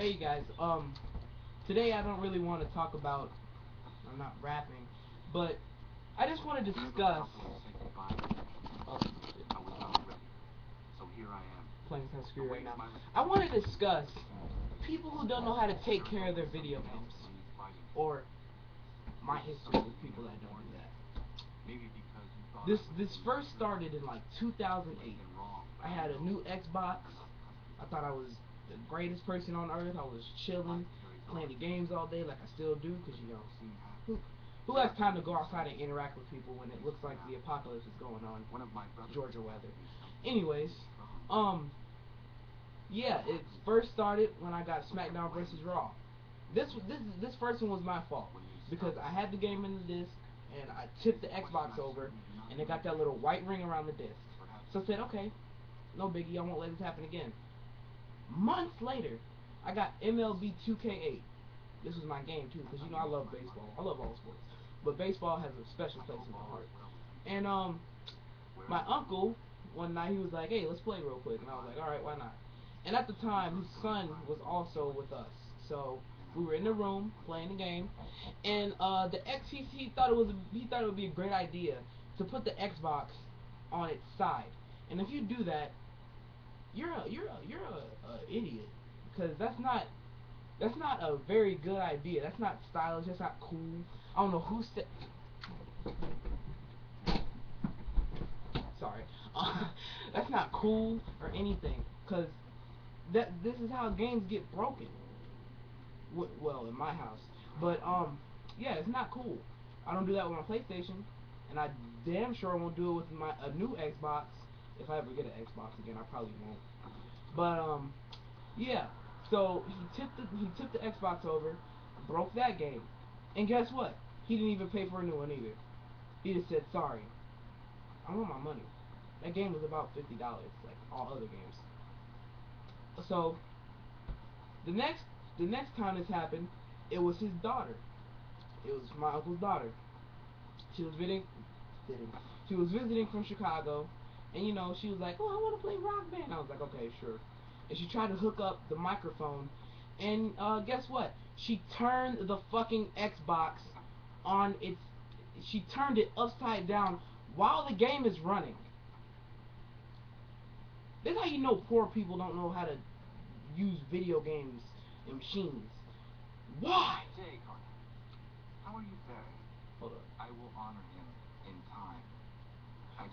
Hey guys, today I don't really want to talk about, I'm not rapping, but I just want to discuss, oh, shit, playing some screw right now. I want to discuss people who don't know how to take care of their video games, or my history with people that don't do that. This first started in like 2008. I had a new Xbox. I thought I was the greatest person on earth. I was chilling, playing the games all day like I still do, because who has time to go outside and interact with people when it looks like the apocalypse is going on? Georgia weather. Anyways, yeah, it first started when I got SmackDown versus Raw. This first one was my fault because I had the game in the disc and I tipped the Xbox over and it got that little white ring around the disc. So I said, okay, no biggie, I won't let this happen again. Months later, I got MLB 2K8. This was my game too, because I love baseball. I love all sports, but baseball has a special place in my heart. And my uncle one night he was like, "Hey, let's play real quick," and I was like, "All right, why not?" And at the time, his son was also with us, so we were in the room playing the game, and the X he thought it would be a great idea to put the Xbox on its side, and if you do that, you're a idiot, because that's not a very good idea. That's not stylish. That's not cool. I don't know who said. Sorry. That's not cool or anything, cause this is how games get broken. Well, in my house, but yeah, it's not cool. I don't do that with my PlayStation, and I damn sure won't do it with a new Xbox. If I ever get an Xbox again, I probably won't. But yeah. So he tipped the Xbox over, broke that game, and guess what? He didn't even pay for a new one either. He just said sorry. I want my money. That game was about $50, like all other games. So the next time this happened, it was his daughter. It was my uncle's daughter. She was visiting from Chicago, and she was like, "Oh, I want to play Rock Band." I was like, "Okay, sure." And she tried to hook up the microphone, and guess what? She turned the fucking Xbox on its. She turned it upside down while the game is running. That's how you know poor people don't know how to use video games and machines. Why? How are you faring? Hold up. I will honor him in time.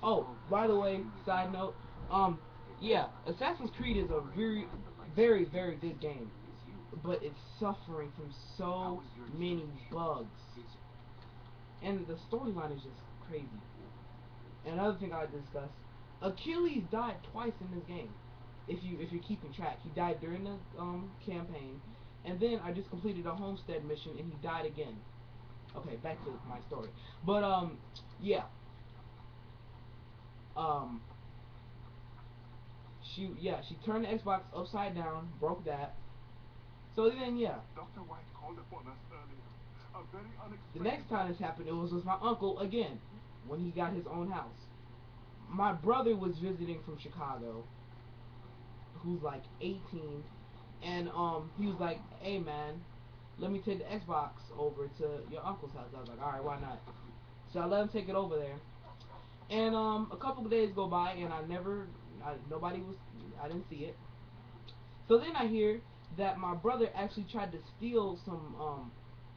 Oh, by the way, side note, yeah, Assassin's Creed is a very, very, very good game, but it's suffering from so many bugs, and the storyline is just crazy. Another thing I discussed, Achilles died twice in this game. If you're keeping track, he died during the campaign, and then I just completed a homestead mission and he died again. Okay, back to my story. But yeah. Um, she turned the Xbox upside down, broke that. So then yeah. Dr. White called upon us earlier. A very The unexpected. next time this happened, it was with my uncle again, when he got his own house. My brother was visiting from Chicago, who's like 18, and he was like, "Hey man, let me take the Xbox over to your uncle's house." I was like, "All right, why not?" So I let him take it over there, and a couple of days go by, and I didn't see it. So then I hear that my brother actually tried to steal some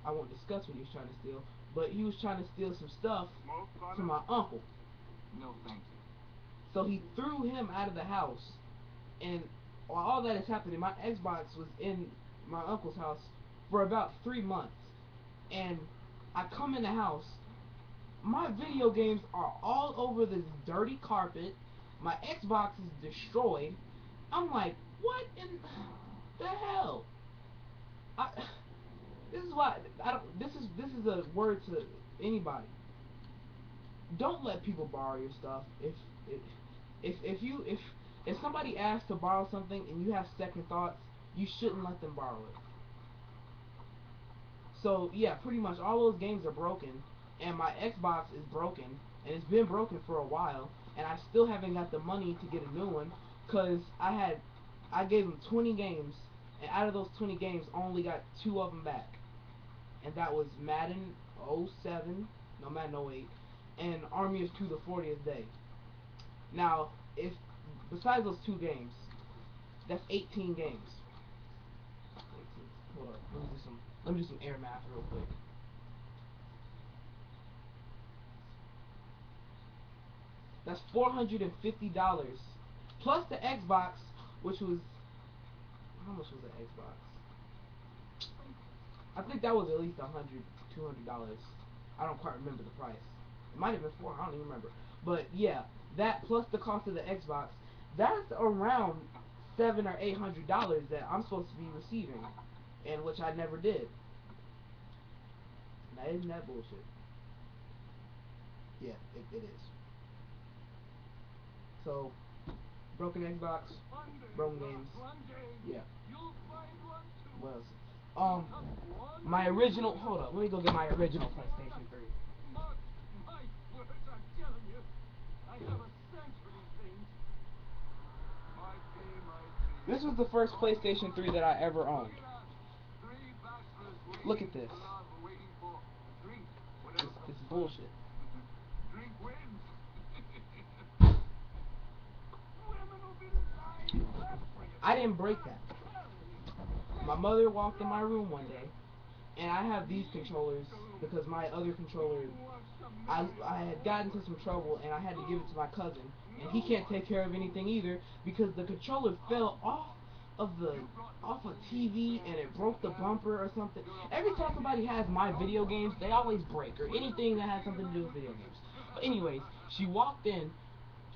I won't discuss what he was trying to steal, but he was trying to steal some stuff from my uncle. No, thank you. So he threw him out of the house, and while all that is happening, my Xbox was in my uncle's house for about 3 months, and I come in the house, my video games are all over this dirty carpet, my Xbox is destroyed. I'm like, what in the hell? I, this is why I don't. This is a word to anybody. Don't let people borrow your stuff. If somebody asks to borrow something and you have second thoughts, you shouldn't let them borrow it. So yeah, pretty much all those games are broken, and my Xbox is broken, and it's been broken for a while, and I still haven't got the money to get a new one, cause I gave him 20 games And out of those 20 games, I only got 2 of them back, and that was Madden '07, no Madden '08, and Army of Two: The 40th Day. Now, if besides those 2 games, that's 18 games. 18. Hold up, let me do some air math real quick. That's $450 plus the Xbox, which was how much was the Xbox? I think that was at least $100, $200. I don't quite remember the price. It might have been 4. I don't even remember. But yeah, that plus the cost of the Xbox, that's around $700 or $800 that I'm supposed to be receiving, and which I never did. Now isn't that bullshit? Yeah, it is. So, broken Xbox, broken games. Yeah. What else? My original. Hold up, let me go get my original PlayStation 3. This was the first PlayStation 3 that I ever owned. Look at this. It's bullshit. I didn't break that. My mother walked in my room one day, and I have these controllers because my other controller, I had gotten into some trouble and I had to give it to my cousin, and he can't take care of anything either because the controller fell off a TV and it broke the bumper or something. Every time somebody has my video games, they always break, or anything that has something to do with video games. But anyways, she walked in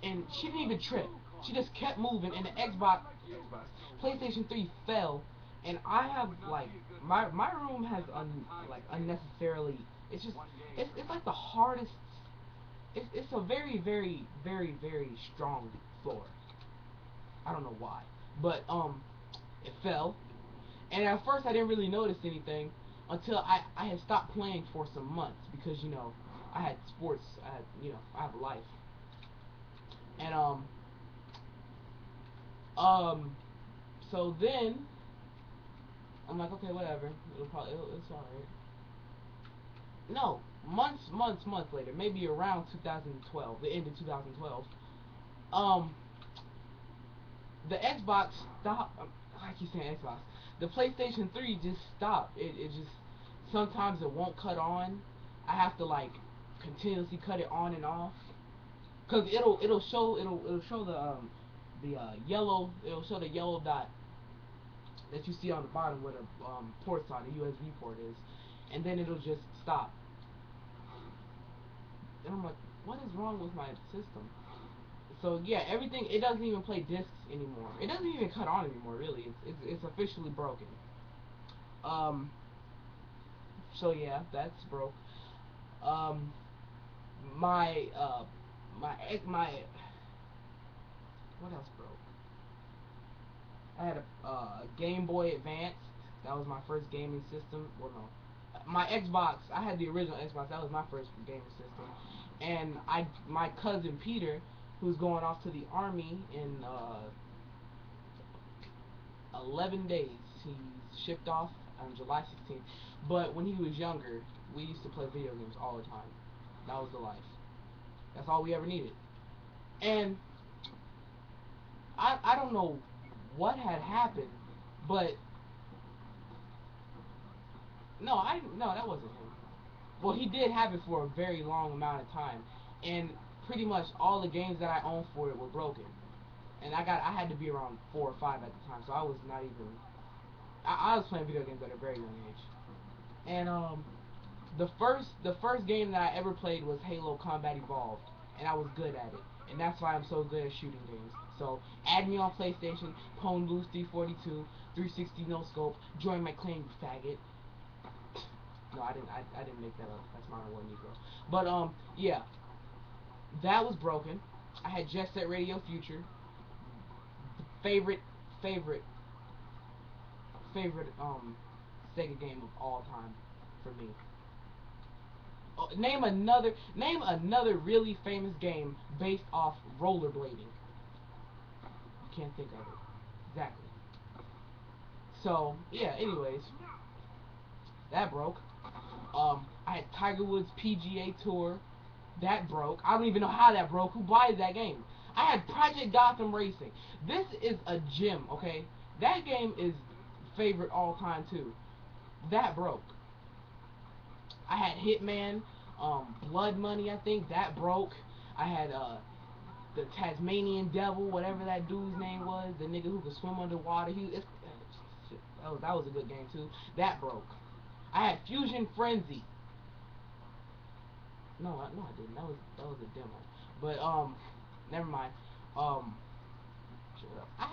and she didn't even trip. She just kept moving, and the PlayStation 3 fell, and I have like my room has like unnecessarily. It's like the hardest. It's a very very very very strong floor. I don't know why, but it fell, and at first I didn't really notice anything until I had stopped playing for some months because I had sports. I have a life, and so then I'm like, okay, whatever. It's alright. No, months later, maybe around 2012, the end of 2012. Um, the Xbox stopped. I keep saying Xbox. The PlayStation 3 just stopped. It just sometimes it won't cut on. I have to like continuously cut it on and off. Cause it'll show the yellow, it'll show the yellow dot that you see on the bottom where the ports are, the USB port is, and then it'll just stop. And I'm like, what is wrong with my system? So yeah, everything, it doesn't even play discs anymore. It doesn't even cut on anymore, really. It's officially broken. Um. So yeah, that's broke. Um. My my what else broke? I had a Game Boy Advance. That was my first gaming system. Well, no, my Xbox. I had the original Xbox. That was my first gaming system. And my cousin Peter, who's going off to the army in 11 days. He's shipped off on July 16th. But when he was younger, we used to play video games all the time. That was the life. That's all we ever needed. And I don't know what had happened, but no, that wasn't him. Well, he did have it for a very long amount of time, and pretty much all the games that I owned for it were broken. And I had to be around 4 or 5 at the time, so I was not even. I was playing video games at a very young age. And the first game that I ever played was Halo Combat Evolved, and I was good at it. And that's why I'm so good at shooting games. So add me on PlayStation, Pwn Blues 342, 360 no scope, join my clan, you faggot. No, I didn't make that up. That's Modern War Negro. But yeah, that was broken. I had Jet Set Radio Future. Favorite favorite favorite Sega game of all time for me. Oh, name another really famous game based off rollerblading. You can't think of it. Exactly. So yeah. Anyways, that broke. I had Tiger Woods PGA Tour. That broke. I don't even know how that broke. Who buys that game? I had Project Gotham Racing. This is a gem, okay? That game is favorite all time too. That broke. I had Hitman, Blood Money. I think that broke. I had the Tasmanian Devil, whatever that dude's name was, the nigga who could swim underwater. Shit, that was a good game too. That broke. I had Fusion Frenzy. No, I didn't. That was a demo. But never mind. Um, shit, what else? I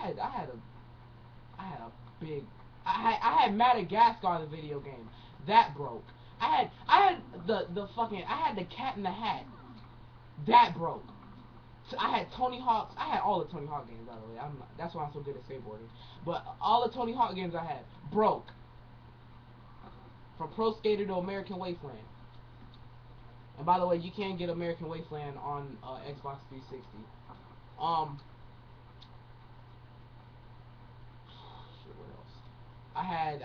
had a big. I had Madagascar the video game. That broke. I had the fucking. I had the Cat in the Hat. That broke. I had Tony Hawk's. I had all the Tony Hawk games, by the way. That's why I'm so good at skateboarding. But all the Tony Hawk games I had broke. From Pro Skater to American Wasteland. And by the way, you can get American Wasteland on Xbox 360. Shit, what else? I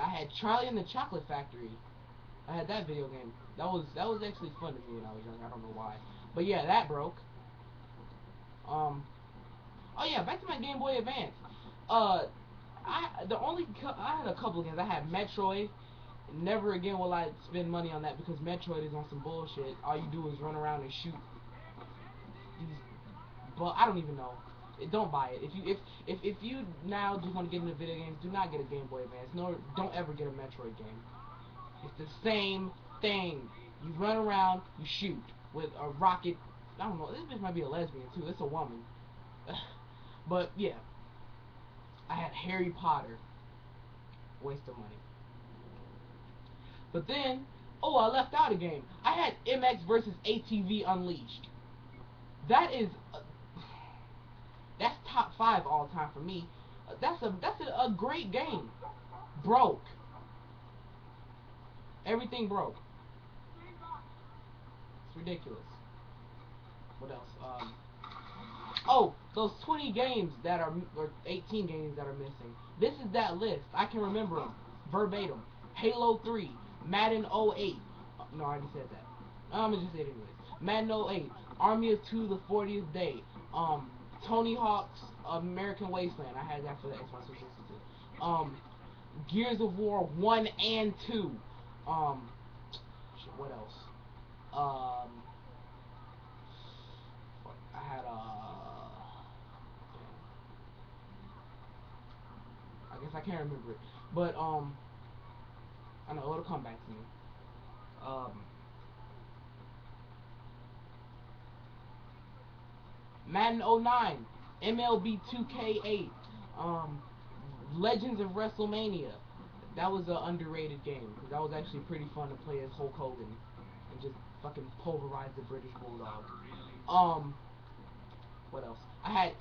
had Charlie and the Chocolate Factory. I had that video game. That was actually fun to me when I was young. I don't know why, but yeah, that broke. Oh yeah, back to my Game Boy Advance. I had a couple of games. I had Metroid. Never again will I spend money on that because Metroid is on some bullshit. All you do is run around and shoot these. But I don't even know. Don't buy it. If you now do want to get into video games, do not get a Game Boy Advance. No, don't ever get a Metroid game. It's the same thing. You run around, you shoot with a rocket. I don't know. This bitch might be a lesbian too. It's a woman. But yeah, I had Harry Potter. Waste of money. But then, oh, I left out a game. I had MX versus ATV Unleashed. That is, that's top 5 all time for me. That's a great game. Broke. Everything broke. It's ridiculous. What else? Oh, those 20 games that are, or 18 games that are missing. This is that list. I can remember them verbatim. Halo 3, Madden 08. No, I already said that. I'm gonna just say it anyways. Madden 08, Army of Two, the 40th Day. Tony Hawk's American Wasteland. I had that for the Xbox 360. Gears of War 1 and 2. Shit, what else? I had I guess I can't remember it, but I know it'll come back to me. Um, Madden 09, MLB 2K8, Legends of WrestleMania. That was an underrated game. That was actually pretty fun to play as Hulk Hogan and just fucking pulverize the British Bulldog. What else? I had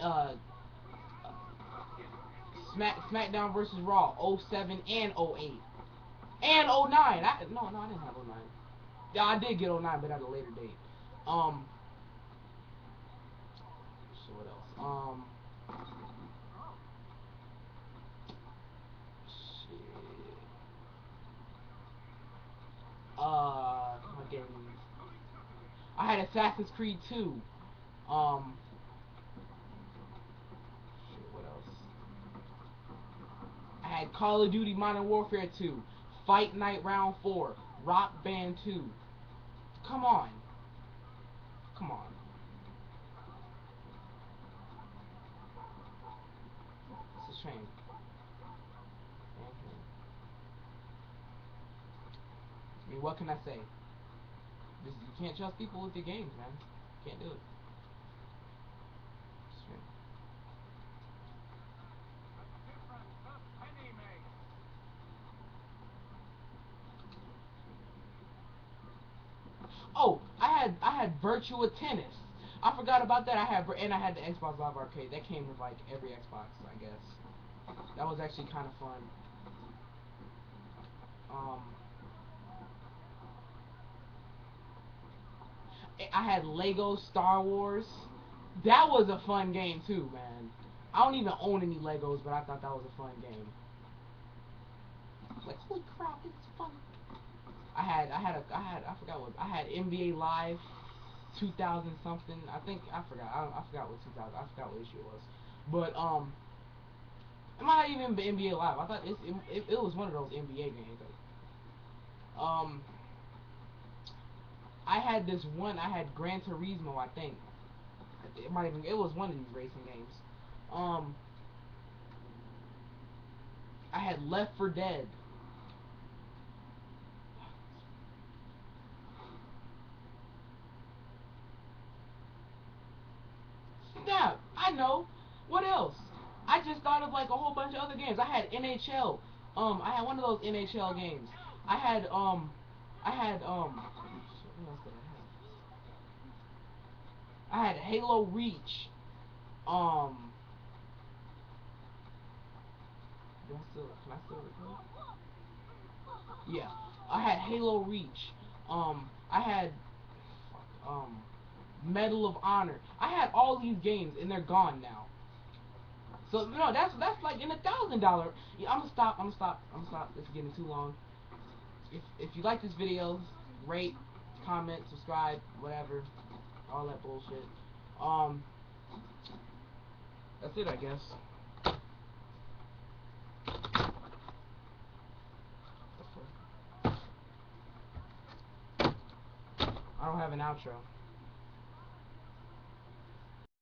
SmackDown versus Raw 07 and 08 and 09. No, I didn't have 09. Yeah, I did get 09, but at a later date. So what else? Shit. My games. I had Assassin's Creed 2. Shit, what else? I had Call of Duty Modern Warfare 2, Fight Night Round 4, Rock Band 2. Come on. Come on. It's a shame. I mean, what can I say? You can't trust people with your games, man. Can't do it. Oh, I had Virtua Tennis. I forgot about that. I had the Xbox Live Arcade. That came with like every Xbox, I guess. That was actually kind of fun. Um, I had Lego Star Wars. That was a fun game too, man. I don't even own any Legos, but I thought that was a fun game. I forgot what I had NBA Live 2000 something. I forgot. I forgot what 2000. I forgot what issue it was. But it might not even be NBA Live. I thought it was one of those NBA games. Um, I had this one. I had Gran Turismo. I think it might even. It was one of these racing games. I had Left 4 Dead. Snap! I know. What else? I just thought of like a whole bunch of other games. I had NHL. I had one of those NHL games. I had I had what else did I have? I had Halo Reach. Um, can I still record? Yeah, I had Halo Reach. I had Medal of Honor. I had all these games and they're gone now. So no, that's like in $1,000. Yeah, I'm gonna stop. I'm gonna stop. I'm gonna stop. This is getting too long. If you like this video, rate, comment, subscribe, whatever, all that bullshit. Um, that's it, I guess. I don't have an outro.